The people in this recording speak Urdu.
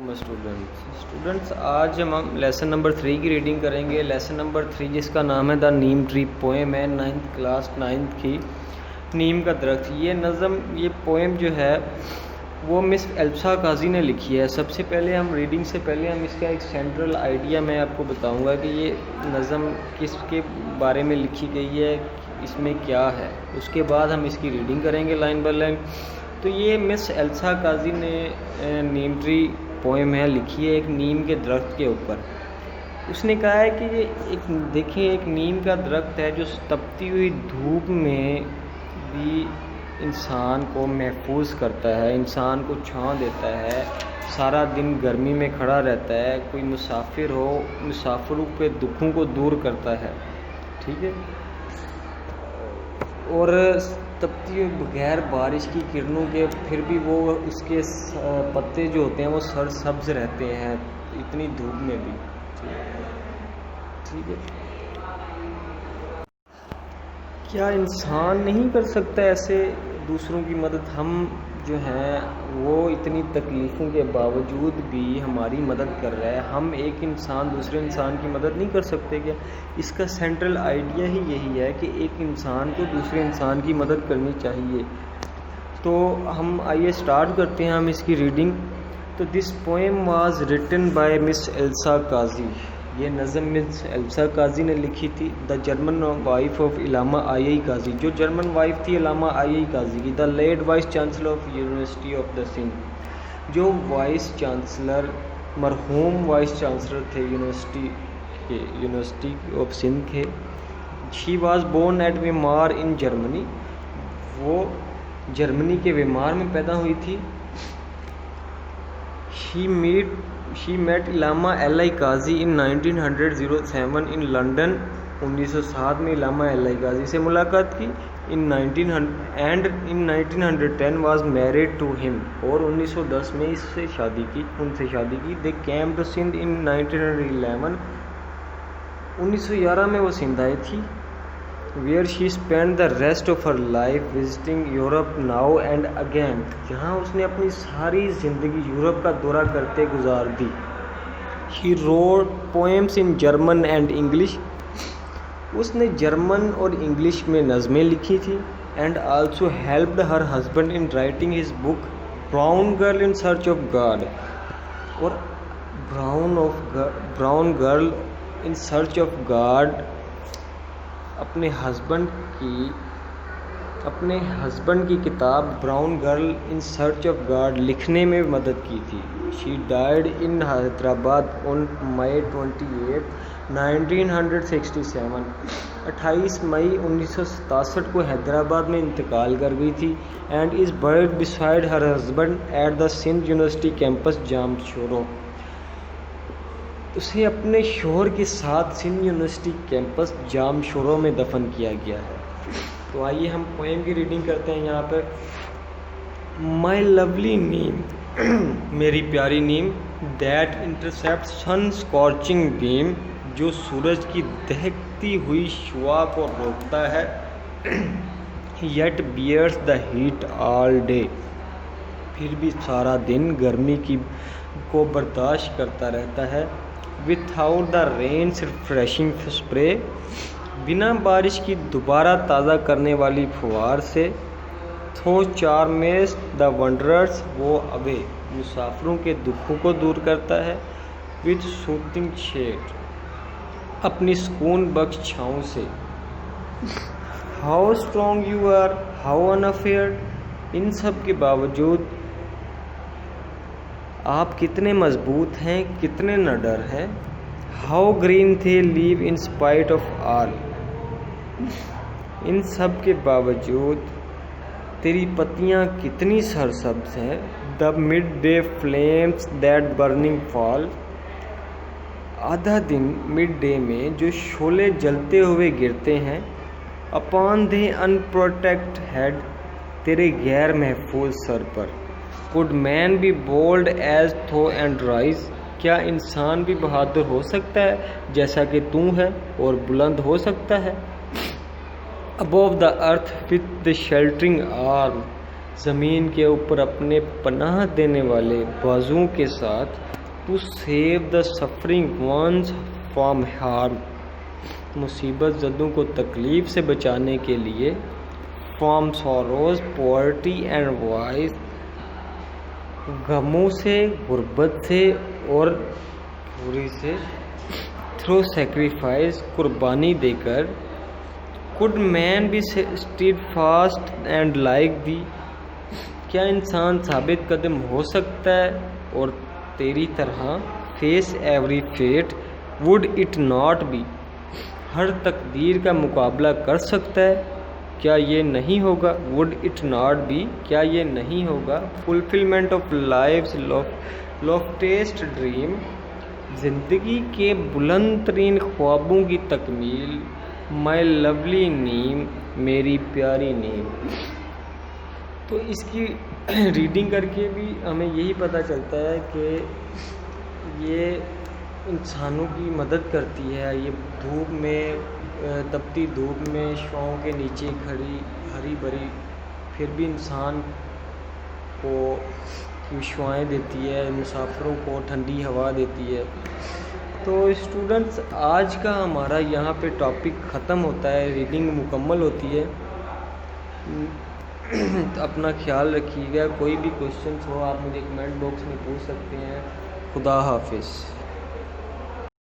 اسٹوڈنٹس آج ہم لیسن نمبر 3 کی ریڈنگ کریں گے. لیسن نمبر 3 جس کا نام ہے دا نیم ٹری پوئم ہے 9th کلاس 9th کی نیم کا درخت. یہ نظم یہ پوئم جو ہے وہ مس ایلسا قاضی نے لکھی ہے. سب سے پہلے ہم ریڈنگ سے پہلے ہم اس کا ایک سینٹرل آئیڈیا میں آپ کو بتاؤں گا کہ یہ نظم کس کے بارے میں لکھی گئی ہے, اس میں کیا ہے. اس کے بعد ہم اس کی ریڈنگ کریں گے لائن بائی لائن. تو یہ مس ایلسا قاضی نے نیم ٹری پوئم ہے لکھی ہے ایک نیم کے درخت کے اوپر. اس نے کہا ہے کہ یہ دیکھیں ایک نیم کا درخت ہے جو تپتی ہوئی دھوپ میں بھی انسان کو محفوظ کرتا ہے, انسان کو چھاں دیتا ہے, سارا دن گرمی میں کھڑا رہتا ہے, کوئی مسافر ہو مسافروں کے دکھوں کو دور کرتا ہے, ٹھیک ہے, اور تپتی ہوئی بغیر بارش کی کرنوں کے پھر بھی وہ اس کے پتے جو ہوتے ہیں وہ سر سبز رہتے ہیں اتنی دھوپ میں بھی, ٹھیک ہے. کیا انسان نہیں کر سکتا ایسے دوسروں کی مدد؟ ہم جو ہیں وہ اتنی تکلیفوں کے باوجود بھی ہماری مدد کر رہا ہے, ہم ایک انسان دوسرے انسان کی مدد نہیں کر سکتے کیا؟ اس کا سینٹرل آئیڈیا ہی یہی ہے کہ ایک انسان کو دوسرے انسان کی مدد کرنی چاہیے. تو ہم آئیے سٹارٹ کرتے ہیں ہم اس کی ریڈنگ. تو this poem was written by Miss Elsa Kazi. یہ نظم مس ایلسا قاضی نے لکھی تھی. The German wife of Allama I قاضی, جو جرمن وائف تھی علامہ آئی قاضی کی. The late vice chancellor of university of the Sindh, جو وائس چانسلر مرحوم وائس چانسلر تھے یونیورسٹی آف سندھ کے. She was born at Weimar in Germany, وہ جرمنی کے ویمار میں پیدا ہوئی تھی. She met Allama L I Qazi in 1907 in London. 1907 میں علامہ ایل آئی قاضی سے ملاقات کی. in 1910 was married to him, اور 1910 میں ان سے شادی کی. They came to Sindh in 1911. 1911 میں وہ سندھ آئی تھی. where she spent the rest of her life visiting Europe now and again. جہاں اس نے اپنی ساری زندگی یورپ کا دورہ کرتے گزار دی. She wrote poems in German and English. اس نے جرمن اور انگلش میں نظمیں لکھی تھی. and also helped her husband in writing his book Brown Girl in Search of God. اور Brown Girl in Search of God اپنے ہسبینڈ کی کتاب brown girl in search of God لکھنے میں مدد کی تھی. شی ڈائیڈ ان حیدرآباد آن مئی 28, 1967. 28 مئی 1967 کو حیدرآباد میں انتقال کر گئی تھی. And is buried beside her husband at the Sindh university campus Jamshoro. اسے اپنے شوہر کے ساتھ سندھ یونیورسٹی کیمپس جام شورو میں دفن کیا گیا ہے. تو آئیے ہم پوئم کی ریڈنگ کرتے ہیں یہاں پہ. مائی لولی نیم, میری پیاری نیم, دیٹ انٹرسیپٹ سن اسکارچنگ بیم, جو سورج کی دہکتی ہوئی شعاع کو روکتا ہے. Yet bears the heat all day, پھر بھی سارا دن گرمی کو برداشت کرتا رہتا ہے. without the rain's refreshing spray, بنا بارش کی دوبارہ تازہ کرنے والی فوار سے. تھو چارمز دا ونڈررز, وہ اوے مسافروں کے دکھوں کو دور کرتا ہے. with soothing shade, اپنی سکون بخش چھاؤں سے. how strong you are, how unafeared, ان سب کے باوجود آپ کتنے مضبوط ہیں, کتنے نہ ڈر ہیں. ہاؤ گرین تھے لیو ان اسپائٹ آف آل, ان سب کے باوجود تیری پتیاں کتنی سرسبز ہیں. The midday flames that burning fall, آدھا دن مڈ ڈے میں جو شعلے جلتے ہوئے گرتے ہیں. Upon they in protect head, تیرے غیر محفوظ سر پر. could man be bold as thou and rise, کیا انسان بھی بہادر ہو سکتا ہے جیسا کہ تو ہے اور بلند ہو سکتا ہے. above the earth with the sheltering arm, زمین کے اوپر اپنے پناہ دینے والے بازوؤں کے ساتھ to save the suffering ones from harm. مصیبت زدوں کو تکلیف سے بچانے کے لیے from sorrows, poverty and vice. غموں سے، غربت سے اور بری سے. through sacrifice, قربانی دے کر. could man be steadfast and like thee. کیا انسان ثابت قدم ہو سکتا ہے اور تیری طرح face every fate. would it not be. ہر تقدیر کا مقابلہ کر سکتا ہے، کیا یہ نہیں ہوگا. would it not be. کیا یہ نہیں ہوگا. fulfillment of life's loftiest dream. زندگی کے بلند ترین خوابوں کی تکمیل. my lovely name. میری پیاری نیم. تو اس کی ریڈنگ کر کے بھی ہمیں یہی پتہ چلتا ہے کہ یہ انسانوں کی مدد کرتی ہے. یہ دھوپ میں، تپتی دھوپ میں شاؤں کے نیچے کھڑی ہری بھری، پھر بھی انسان کو شعائیں دیتی ہے، مسافروں کو ٹھنڈی ہوا دیتی ہے. تو اسٹوڈنٹس، آج کا ہمارا یہاں پہ ٹاپک ختم ہوتا ہے، ریڈنگ مکمل ہوتی ہے. اپنا خیال رکھیے گا. کوئی بھی کوشچنس ہو آپ مجھے کمنٹ باکس میں پوچھ سکتے ہیں. خدا حافظ.